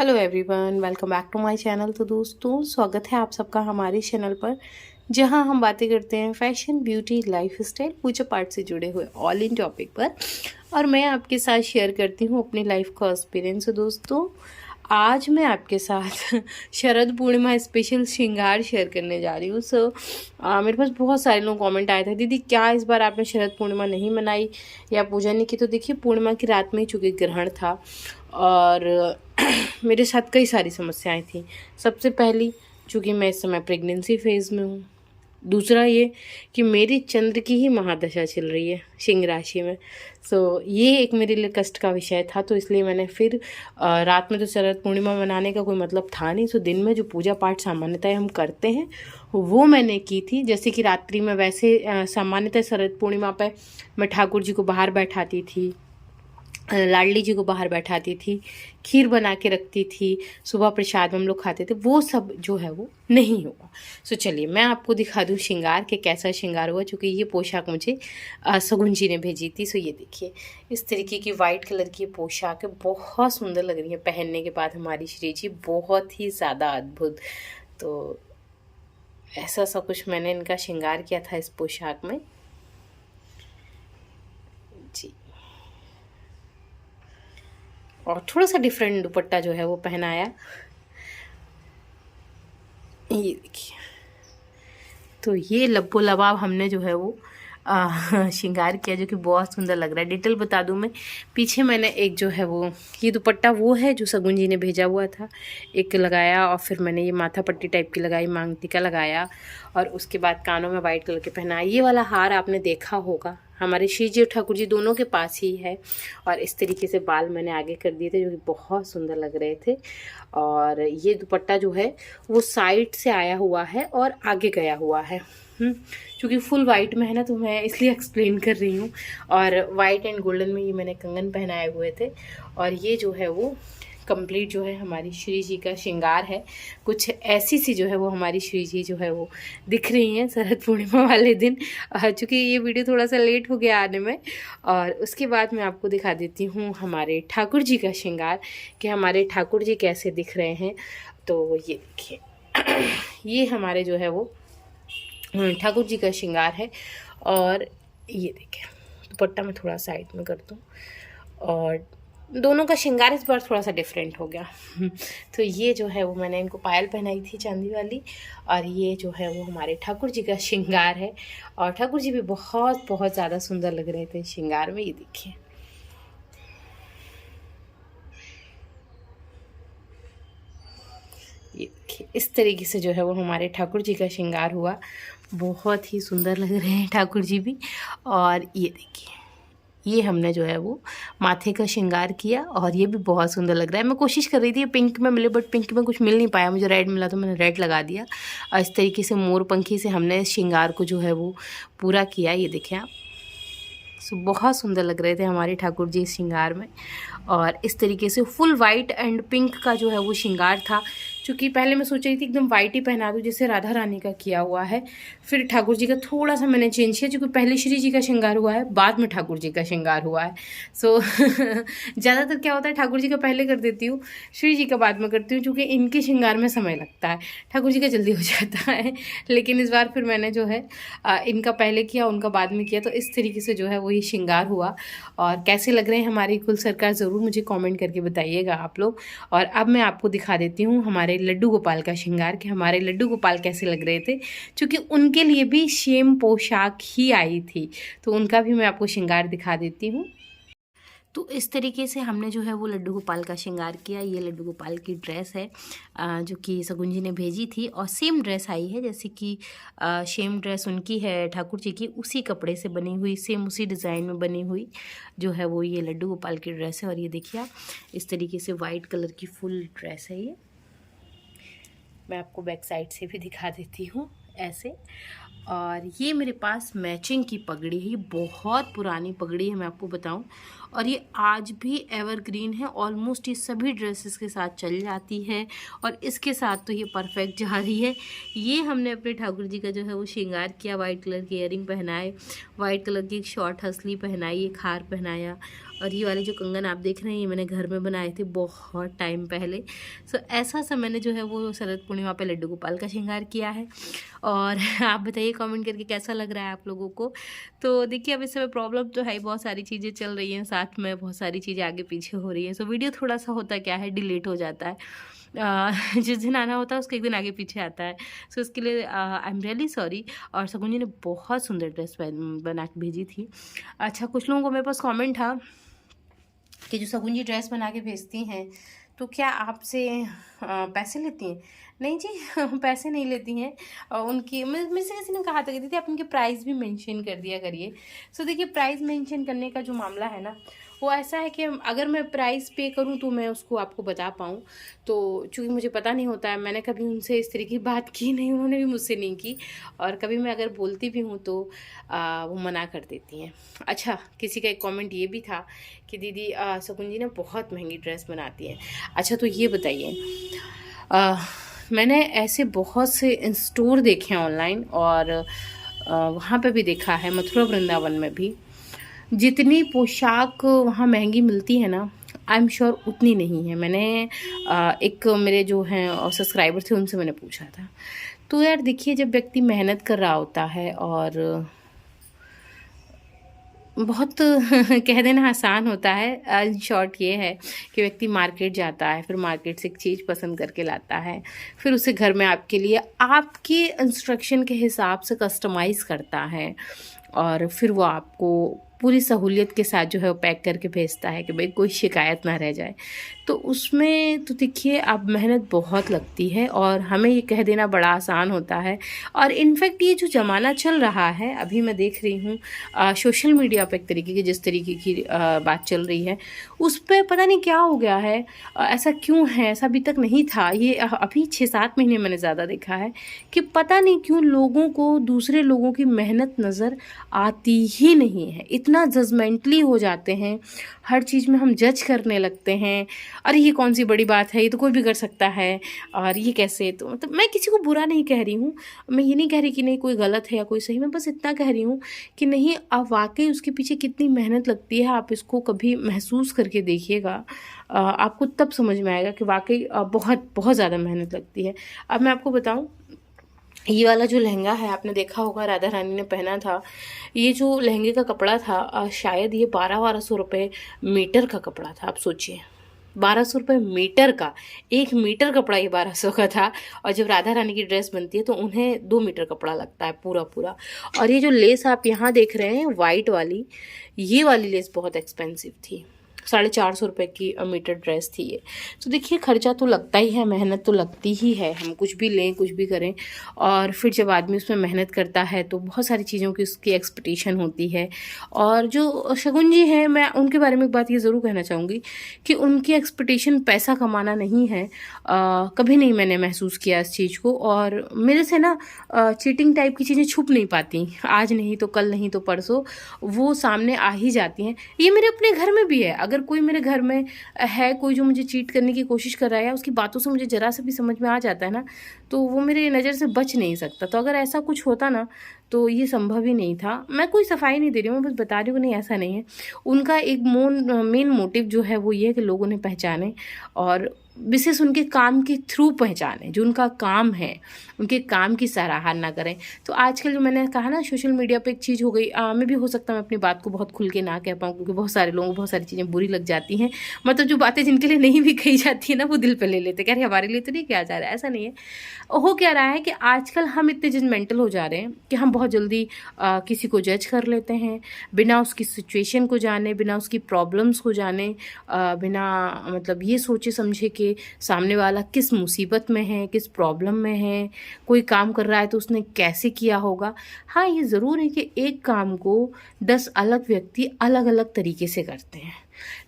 Hello everyone, welcome back to my channel. तो दोस्तों, स्वागत है आप सबका हमारे चैनल पर, जहां हम बातें करते हैं फैशन, ब्यूटी, लाइफस्टाइल, पूजा पाठ से जुड़े हुए ऑल इन टॉपिक पर। और मैं आपके साथ शेयर करती हूं अपनी लाइफ का एक्सपीरियंस। दोस्तों, आज मैं आपके साथ शरद पूर्णिमा स्पेशल श्रृंगार शेयर करने जा रही हूँ। मेरे पास बहुत सारे लोग कमेंट आए थे, दीदी क्या इस बार आपने शरद पूर्णिमा नहीं मनाई या पूजा नहीं की? तो देखिए, पूर्णिमा की रात में ही चूँकि ग्रहण था और मेरे साथ कई सारी समस्याएं थी। सबसे पहली, चूँकि मैं इस समय प्रेगनेंसी फेज़ में हूँ। दूसरा ये कि मेरी चंद्र की ही महादशा चल रही है सिंह राशि में। ये एक मेरे लिए कष्ट का विषय था, तो इसलिए मैंने फिर रात में तो शरद पूर्णिमा मनाने का कोई मतलब था नहीं। दिन में जो पूजा पाठ सामान्यतः हम करते हैं वो मैंने की थी। जैसे कि रात्रि में वैसे सामान्यतः शरद पूर्णिमा पे मैं ठाकुर जी को बाहर बैठाती थी, लाडली जी को बाहर बैठाती थी, खीर बना के रखती थी, सुबह प्रसाद हम लोग खाते थे। वो सब जो है वो नहीं हुआ। चलिए मैं आपको दिखा दूँ श्रृंगार के कैसा श्रृंगार हुआ, चूँकि ये पोशाक मुझे सगुन जी ने भेजी थी। ये देखिए, इस तरीके की वाइट कलर की पोशाक है, बहुत सुंदर लग रही है पहनने के बाद हमारी श्री जी, बहुत ही ज़्यादा अद्भुत। तो ऐसा सब कुछ मैंने इनका श्रृंगार किया था इस पोशाक में जी। और थोड़ा सा डिफरेंट दुपट्टा जो है वो पहनाया। ये देखिए, तो ये लब्बो लबाब हमने जो है वो श्रृंगार किया, जो कि बहुत सुंदर लग रहा है। डिटेल बता दूं मैं, पीछे मैंने एक जो है वो ये दुपट्टा वो है जो सगुन जी ने भेजा हुआ था, एक लगाया। और फिर मैंने ये माथा पट्टी टाइप की लगाई, मांग टीका लगाया, और उसके बाद कानों में वाइट कलर के पहनाया। ये वाला हार आपने देखा होगा, हमारे श्री जी और ठाकुर जी दोनों के पास ही है। और इस तरीके से बाल मैंने आगे कर दिए थे, जो कि बहुत सुंदर लग रहे थे। और ये दुपट्टा जो है वो साइड से आया हुआ है और आगे गया हुआ है। क्योंकि फुल वाइट में है ना, तो मैं इसलिए एक्सप्लेन कर रही हूँ। और वाइट एंड गोल्डन में ये मैंने कंगन पहनाए हुए थे। और ये जो है वो कंप्लीट जो है हमारी श्री जी का श्रृंगार है। कुछ ऐसी सी जो है वो हमारी श्री जी जो है वो दिख रही हैं शरद पूर्णिमा वाले दिन, चूँकि ये वीडियो थोड़ा सा लेट हो गया आने में। और उसके बाद मैं आपको दिखा देती हूँ हमारे ठाकुर जी का श्रृंगार, कि हमारे ठाकुर जी कैसे दिख रहे हैं। तो ये देखिए ये हमारे जो है वो ठाकुर जी का श्रृंगार है। और ये देखिए, दुपट्टा मैं थोड़ा साइड में कर दूँ, और दोनों का श्रृंगार इस बार थोड़ा सा डिफरेंट हो गया। तो ये जो है वो मैंने इनको पायल पहनाई थी चांदी वाली, और ये जो है वो हमारे ठाकुर जी का श्रृंगार है। और ठाकुर जी भी बहुत बहुत ज़्यादा सुंदर लग रहे थे श्रृंगार में। ये देखिए, ये देखिए, इस तरीके से जो है वो हमारे ठाकुर जी का श्रृंगार हुआ। बहुत ही सुंदर लग रहे हैं ठाकुर जी भी। और ये देखिए, ये हमने जो है वो माथे का श्रृंगार किया, और ये भी बहुत सुंदर लग रहा है। मैं कोशिश कर रही थी पिंक में मिले, बट पिंक में कुछ मिल नहीं पाया, मुझे रेड मिला तो मैंने रेड लगा दिया। और इस तरीके से मोर पंखी से हमने श्रृंगार को जो है वो पूरा किया। ये देखें आप, बहुत सुंदर लग रहे थे हमारे ठाकुर जी इस श्रृंगार में। और इस तरीके से फुल वाइट एंड पिंक का जो है वो श्रृंगार था। क्योंकि पहले मैं सोच रही थी एकदम वाइट ही पहना दूँ जैसे राधा रानी का किया हुआ है, फिर ठाकुर जी का थोड़ा सा मैंने चेंज किया, क्योंकि पहले श्री जी का श्रृंगार हुआ है, बाद में ठाकुर जी का श्रृंगार हुआ है। ज़्यादातर क्या होता है, ठाकुर जी का पहले कर देती हूँ, श्री जी का बाद में करती हूँ, क्योंकि इनके श्रृंगार में समय लगता है, ठाकुर जी का जल्दी हो जाता है। लेकिन इस बार फिर मैंने जो है इनका पहले किया, उनका बाद में किया। तो इस तरीके से जो है वही श्रृंगार हुआ। और कैसे लग रहे हैं हमारी कुल सरकार, ज़रूर मुझे कमेंट करके बताइएगा आप लोग। और अब मैं आपको दिखा देती हूँ हमारे लड्डू गोपाल का श्रृंगार, कि हमारे लड्डू गोपाल कैसे लग रहे थे, क्योंकि उनके लिए भी सेम पोशाक ही आई थी। तो उनका भी मैं आपको श्रृंगार दिखा देती हूँ। तो इस तरीके से हमने जो है वो लड्डू गोपाल का श्रृंगार किया। ये लड्डू गोपाल की ड्रेस है जो कि सगुन जी ने भेजी थी, और सेम ड्रेस आई है, जैसे कि सेम ड्रेस उनकी है ठाकुर जी की, उसी कपड़े से बनी हुई, सेम उसी डिज़ाइन में बनी हुई जो है वो ये लड्डू गोपाल की ड्रेस है। और ये देखिए आप, इस तरीके से वाइट कलर की फुल ड्रेस है ये। मैं आपको बैक साइड से भी दिखा देती हूँ ऐसे। और ये मेरे पास मैचिंग की पगड़ी है, ये बहुत पुरानी पगड़ी है मैं आपको बताऊं। और ये आज भी एवरग्रीन है, ऑलमोस्ट ये सभी ड्रेसेस के साथ चल जाती है और इसके साथ तो ये परफेक्ट जा रही है। ये हमने अपने ठाकुर जी का जो है वो श्रृंगार किया, वाइट कलर के इयरिंग पहनाए, वाइट कलर की एक शॉर्ट हसली पहनाई, एक हार पहनाया, और ये वाले जो कंगन आप देख रहे हैं ये मैंने घर में बनाए थे बहुत टाइम पहले। सो ऐसा सा मैंने जो है वो शरद पूर्णिमा पे लड्डू गोपाल का श्रृंगार किया है। और आप बताइए कमेंट करके कैसा लग रहा है आप लोगों को। तो देखिए अब इस समय प्रॉब्लम तो है, बहुत सारी चीज़ें चल रही हैं, साथ में बहुत सारी चीज़ें आगे पीछे हो रही हैं। सो वीडियो थोड़ा सा होता क्या है, डिलीट हो जाता है। जिस दिन आना होता है उसके एक दिन आगे पीछे आता है। सो इसके लिए आई एम रियली सॉरी। और शगुन जी ने बहुत सुंदर ड्रेस बना के भेजी थी। अच्छा, कुछ लोगों को मेरे पास कमेंट था कि जो शगुन जी ड्रेस बना के भेजती हैं तो क्या आपसे पैसे लेती हैं? नहीं जी, पैसे नहीं लेती हैं। उनकी मेरे से किसी ने कहा था कि दीदी आप उनके प्राइस भी मेंशन कर दिया करिए। सो देखिए, प्राइस मेंशन करने का जो मामला है ना वो ऐसा है कि अगर मैं प्राइस पे करूं तो मैं उसको आपको बता पाऊं, तो चूँकि मुझे पता नहीं होता है, मैंने कभी उनसे इस तरह की बात की नहीं, उन्होंने भी मुझसे नहीं की, और कभी मैं अगर बोलती भी हूं तो वो मना कर देती हैं। अच्छा, किसी का एक कमेंट ये भी था कि दीदी शगुन जी ना बहुत महंगी ड्रेस बनाती हैं। अच्छा, तो ये बताइए, मैंने ऐसे बहुत से स्टोर देखे हैं ऑनलाइन, और वहाँ पे भी देखा है, मथुरा वृंदावन में भी, जितनी पोशाक वहाँ महंगी मिलती है ना, आई एम श्योर उतनी नहीं है। मैंने एक मेरे जो हैं सब्सक्राइबर थे उनसे मैंने पूछा था। तो यार देखिए, जब व्यक्ति मेहनत कर रहा होता है और बहुत कह देना आसान होता है, इन शॉर्ट ये है कि व्यक्ति मार्केट जाता है, फिर मार्केट से एक चीज़ पसंद करके लाता है, फिर उसे घर में आपके लिए आपके इंस्ट्रक्शन के हिसाब से कस्टमाइज़ करता है, और फिर वो आपको पूरी सहूलियत के साथ जो है वो पैक करके भेजता है कि भाई कोई शिकायत ना रह जाए। तो उसमें तो देखिए अब मेहनत बहुत लगती है, और हमें ये कह देना बड़ा आसान होता है। और इनफैक्ट ये जो ज़माना चल रहा है, अभी मैं देख रही हूँ सोशल मीडिया पर एक तरीके की, जिस तरीके की बात चल रही है उस पर पता नहीं क्या हो गया है, ऐसा क्यों है, ऐसा अभी तक नहीं था। ये अभी 6-7 महीने मैंने ज़्यादा देखा है कि पता नहीं क्यों लोगों को दूसरे लोगों की मेहनत नज़र आती ही नहीं है। इतना जजमेंटली हो जाते हैं, हर चीज़ में हम जज करने लगते हैं। अरे ये कौन सी बड़ी बात है, ये तो कोई भी कर सकता है, और ये कैसे। तो मतलब मैं किसी को बुरा नहीं कह रही हूँ, मैं ये नहीं कह रही कि नहीं कोई गलत है या कोई सही, मैं बस इतना कह रही हूँ कि नहीं, अब वाकई उसके पीछे कितनी मेहनत लगती है, आप इसको कभी महसूस करके देखिएगा, आपको तब समझ में आएगा कि वाकई बहुत बहुत ज़्यादा मेहनत लगती है। अब मैं आपको बताऊँ, ये वाला जो लहंगा है आपने देखा होगा, राधा रानी ने पहना था। ये जो लहंगे का कपड़ा था शायद ये 1200 रुपये मीटर का कपड़ा था। आप सोचिए, 1200 रुपये मीटर का, 1 मीटर कपड़ा ये 1200 का था। और जब राधा रानी की ड्रेस बनती है तो उन्हें 2 मीटर कपड़ा लगता है पूरा पूरा। और ये जो लेस आप यहाँ देख रहे हैं वाइट वाली, ये वाली लेस बहुत एक्सपेंसिव थी, 450 रुपये की मीटर ड्रेस थी ये। तो देखिए खर्चा तो लगता ही है, मेहनत तो लगती ही है, हम कुछ भी लें कुछ भी करें, और फिर जब आदमी उसमें मेहनत करता है तो बहुत सारी चीज़ों की उसकी एक्सपेक्टेशन होती है। और जो शगुन जी हैं, मैं उनके बारे में एक बात ये ज़रूर कहना चाहूँगी कि उनकी एक्सपेक्टेशन पैसा कमाना नहीं है। कभी नहीं मैंने महसूस किया इस चीज़ को, और मेरे से ना चीटिंग टाइप की चीज़ें छुप नहीं पाती, आज नहीं तो कल, नहीं तो परसों वो सामने आ ही जाती हैं। ये मेरे अपने घर में भी है, अगर कोई मेरे घर में है कोई जो मुझे चीट करने की कोशिश कर रहा है, उसकी बातों से मुझे ज़रा सा भी समझ में आ जाता है ना, तो वो मेरे नज़र से बच नहीं सकता। तो अगर ऐसा कुछ होता ना तो ये संभव ही नहीं था। मैं कोई सफाई नहीं दे रही हूँ, मैं बस बता रही हूँ नहीं ऐसा नहीं है। उनका एक मेन मोटिव जो है वो ये है कि लोग उन्हें पहचाने, और विशेष उनके काम के थ्रू पहचाने, जो उनका काम है उनके काम की सराहना करें। तो आजकल जो मैंने कहा ना सोशल मीडिया पे एक चीज़ हो गई, मैं भी हो सकता है मैं अपनी बात को बहुत खुल के ना कह पाऊँ, क्योंकि बहुत सारे लोगों को बहुत सारी चीज़ें बुरी लग जाती हैं। मतलब जो बातें जिनके लिए नहीं भी कही जाती है ना वो दिल पर ले लेते, कह रहे हमारे लिए तो नहीं किया जा रहा है। ऐसा नहीं है, हो क्या रहा है कि आजकल हम इतने जजमेंटल हो जा रहे हैं कि हम बहुत जल्दी किसी को जज कर लेते हैं, बिना उसकी सिचुएशन को जाने, बिना उसकी प्रॉब्लम्स को जाने, बिना मतलब ये सोचे समझे कि सामने वाला किस मुसीबत में है, किस प्रॉब्लम में है, कोई काम कर रहा है तो उसने कैसे किया होगा। हाँ, ये ज़रूर है कि एक काम को 10 अलग व्यक्ति अलग अलग तरीके से करते हैं,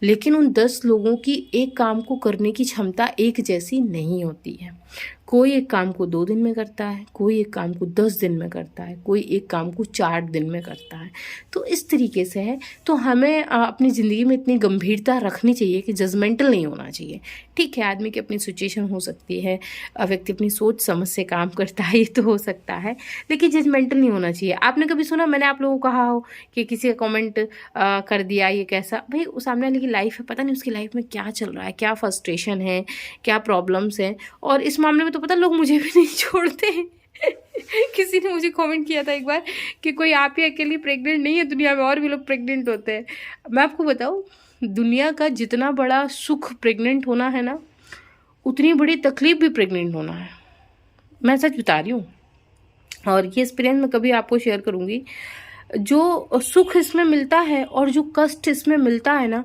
लेकिन उन 10 लोगों की एक काम को करने की क्षमता एक जैसी नहीं होती है। कोई एक काम को 2 दिन में करता है, कोई एक काम को 10 दिन में करता है, कोई एक काम को 4 दिन में करता है। तो इस तरीके से है। तो हमें अपनी ज़िंदगी में इतनी गंभीरता रखनी चाहिए कि जजमेंटल नहीं होना चाहिए। ठीक है, आदमी की अपनी सिचुएशन हो सकती है, व्यक्ति अपनी सोच समझ से काम करता है, ये तो हो सकता है, लेकिन जजमेंटल नहीं होना चाहिए। आपने कभी सुना, मैंने आप लोगों को कहा हो कि किसी का कमेंट कर दिया ये कैसा, भाई उस सामने वाले की लाइफ है, पता नहीं उसकी लाइफ में क्या चल रहा है, क्या फ्रस्ट्रेशन है, क्या प्रॉब्लम्स हैं। और इस मामले में तो पता, लोग मुझे भी नहीं छोड़ते हैं। किसी ने मुझे कमेंट किया था एक बार कि कोई आप ही अकेली प्रेग्नेंट नहीं है, दुनिया में और भी लोग प्रेग्नेंट होते हैं। मैं आपको बताऊं, दुनिया का जितना बड़ा सुख प्रेग्नेंट होना है ना, उतनी बड़ी तकलीफ भी प्रेग्नेंट होना है। मैं सच बता रही हूँ, और ये एक्सपीरियंस मैं कभी आपको शेयर करूँगी। जो सुख इसमें मिलता है और जो कष्ट इसमें मिलता है ना,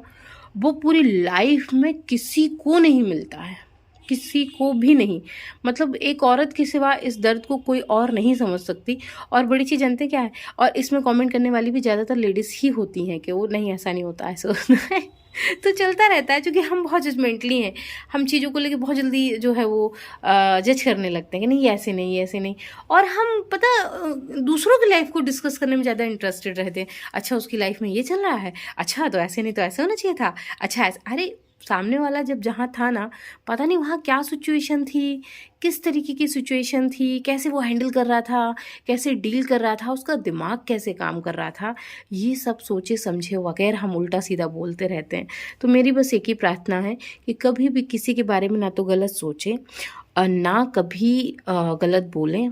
वो पूरी लाइफ में किसी को नहीं मिलता है, किसी को भी नहीं। मतलब एक औरत के सिवा इस दर्द को कोई और नहीं समझ सकती। और बड़ी चीज़ जानते क्या है, और इसमें कमेंट करने वाली भी ज़्यादातर लेडीज़ ही होती हैं कि वो नहीं, ऐसा नहीं होता, ऐसा होता है। तो चलता रहता है, क्योंकि हम बहुत जजमेंटली हैं। हम चीज़ों को लेके बहुत जल्दी जो है वो जज करने लगते हैं कि नहीं, ऐसे नहीं, ऐसे नहीं। और हम पता दूसरों की लाइफ को डिस्कस करने में ज़्यादा इंटरेस्टेड रहते हैं। अच्छा, उसकी लाइफ में ये चल रहा है, अच्छा तो ऐसे नहीं तो ऐसे होना चाहिए था, अच्छा ऐसे। अरे सामने वाला जब जहाँ था ना, पता नहीं वहाँ क्या सिचुएशन थी, किस तरीके की सिचुएशन थी, कैसे वो हैंडल कर रहा था, कैसे डील कर रहा था, उसका दिमाग कैसे काम कर रहा था, ये सब सोचे समझे बगैर हम उल्टा सीधा बोलते रहते हैं। तो मेरी बस एक ही प्रार्थना है कि कभी भी किसी के बारे में ना तो गलत सोचें और ना कभी गलत बोलें।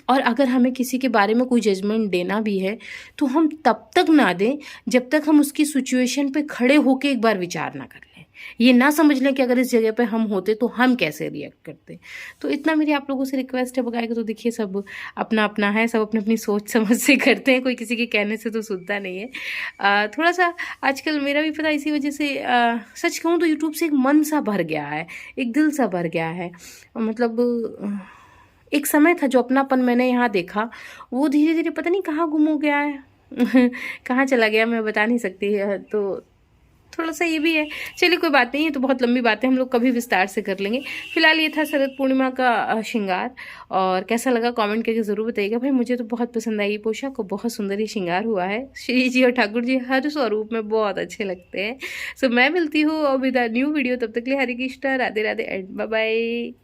और अगर हमें किसी के बारे में कोई जजमेंट देना भी है तो हम तब तक ना दें जब तक हम उसकी सिचुएशन पे खड़े होके एक बार विचार ना कर लें, ये ना समझ लें कि अगर इस जगह पे हम होते तो हम कैसे रिएक्ट करते। तो इतना मेरी आप लोगों से रिक्वेस्ट है। बकाएगा तो देखिए, सब अपना अपना है, सब अपनी अपनी सोच समझ से करते हैं, कोई किसी के कहने से तो सुनता नहीं है। थोड़ा सा आजकल मेरा भी पता, इसी वजह से सच कहूँ तो यूट्यूब से एक मन सा भर गया है, एक दिल सा भर गया है। मतलब एक समय था जो अपनापन मैंने यहाँ देखा, वो धीरे धीरे पता नहीं कहाँ गुम हो गया है। कहाँ चला गया मैं बता नहीं सकती है। तो थोड़ा सा ये भी है। चलिए कोई बात नहीं है, तो बहुत लंबी बातें हम लोग कभी विस्तार से कर लेंगे। फिलहाल ये था शरद पूर्णिमा का श्रृंगार, और कैसा लगा कमेंट करके ज़रूर बताइएगा। भाई मुझे तो बहुत पसंद आई ये पोशाक, बहुत सुंदर ये श्रृंगार हुआ है। श्री जी और ठाकुर जी हर स्वरूप में बहुत अच्छे लगते हैं। सो मैं मिलती हूँ और विद न्यू वीडियो, तब तक के लिए Hare Krishna, Radhe Radhe and bye bye.